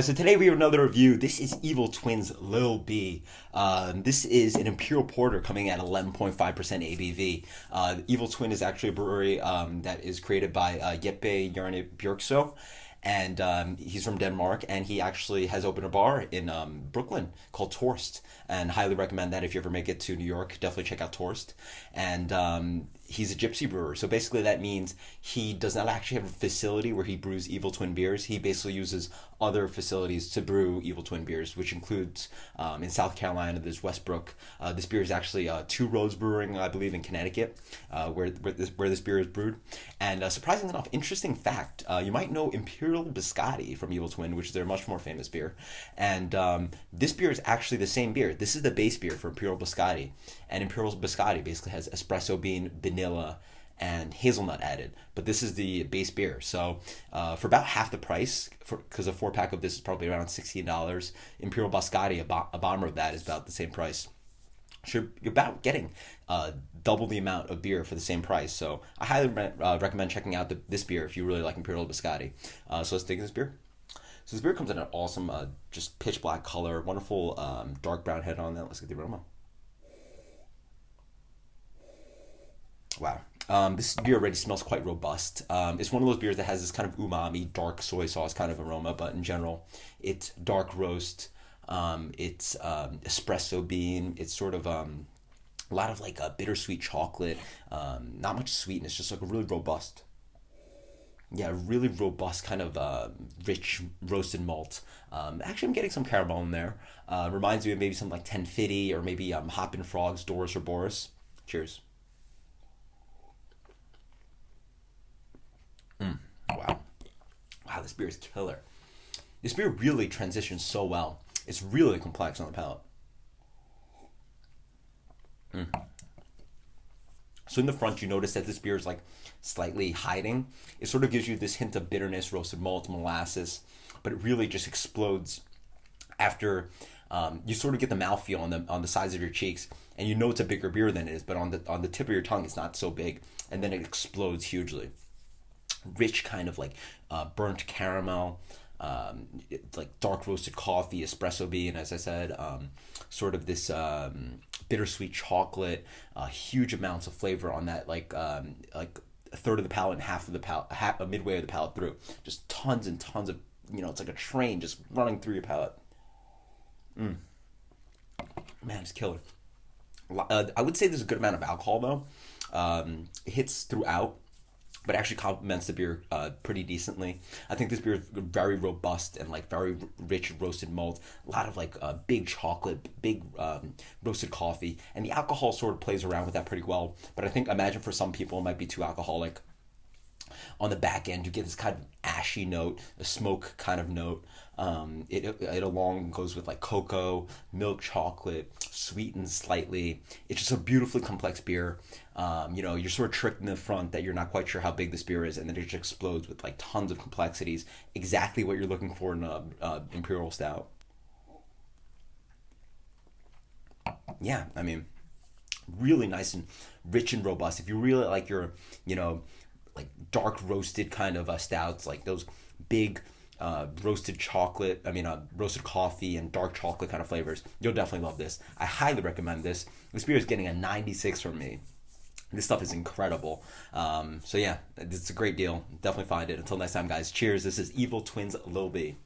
So today we have another review. This is Evil Twins Lil B. This is an Imperial Porter coming at 11.5% ABV. Evil Twin is actually a brewery that is created by Jeppe Jarne Björkso, and he's from Denmark, and he actually has opened a bar in Brooklyn called Torst, and highly recommend that if you ever make it to New York, definitely check out Torst. And he's a gypsy brewer, so basically that means he does not actually have a facility where he brews Evil Twin beers. He basically uses other facilities to brew Evil Twin beers, which includes in South Carolina, there's Westbrook. This beer is actually Two Roads Brewing, I believe, in Connecticut, where this beer is brewed. And surprisingly enough, interesting fact, you might know Imperial Biscotti from Evil Twin, which is their much more famous beer. And this beer is actually the same beer. This is the base beer for Imperial Biscotti. And Imperial Biscotti basically has espresso bean, vanilla, and hazelnut added, but this is the base beer. So for about half the price, because a 4-pack of this is probably around $16, Imperial Biscotti, a bomber of that, is about the same price. So you're about getting double the amount of beer for the same price. So I highly recommend checking out this beer if you really like Imperial Biscotti. So let's take this beer. So this beer comes in an awesome, just pitch black color, wonderful dark brown head on that. Let's get the aroma. Wow. This beer already smells quite robust. It's one of those beers that has this kind of umami, dark soy sauce kind of aroma, but in general, it's dark roast. It's espresso bean. It's sort of a lot of like bittersweet chocolate. Not much sweetness, just like a really robust. Yeah, really robust kind of rich roasted malt. Actually, I'm getting some caramel in there. Reminds me of maybe something like 1050 or maybe Hoppin' Frogs, Doris or Boris. Cheers. Wow. Wow, this beer is killer. This beer really transitions so well. It's really complex on the palate. So in the front, you notice that this beer is like slightly hiding. It sort of gives you this hint of bitterness, roasted malt, molasses, but it really just explodes after you sort of get the mouthfeel on the sides of your cheeks, and you know it's a bigger beer than it is, but on the tip of your tongue, it's not so big, and then it explodes hugely. Rich kind of like burnt caramel, like dark roasted coffee, espresso bean, as I said, sort of this bittersweet chocolate, huge amounts of flavor on that, like a third of the palate and half of the palate, midway of the palate through. Just tons and tons of, it's like a train just running through your palate. Man, it's killer. I would say there's a good amount of alcohol though. It hits throughout, but actually complements the beer pretty decently. I think this beer is very robust and like very rich roasted malt. A lot of like big chocolate, big roasted coffee, and the alcohol sort of plays around with that pretty well. But imagine for some people it might be too alcoholic. On the back end, you get this kind of ashy note, a smoke kind of note. It along goes with like cocoa, milk chocolate, sweetened slightly. It's just a beautifully complex beer. You're sort of tricked in the front that you're not quite sure how big this beer is, and then it just explodes with like tons of complexities. Exactly what you're looking for in a Imperial Stout. Yeah, I mean, really nice and rich and robust. If you really like your, like dark roasted kind of stouts, like those big roasted chocolate, roasted coffee and dark chocolate kind of flavors, you'll definitely love this. I highly recommend this. This beer is getting a 96 from me. This stuff is incredible. So yeah, it's a great deal. Definitely find it. Until next time, guys. Cheers. This is Evil Twins Lil B.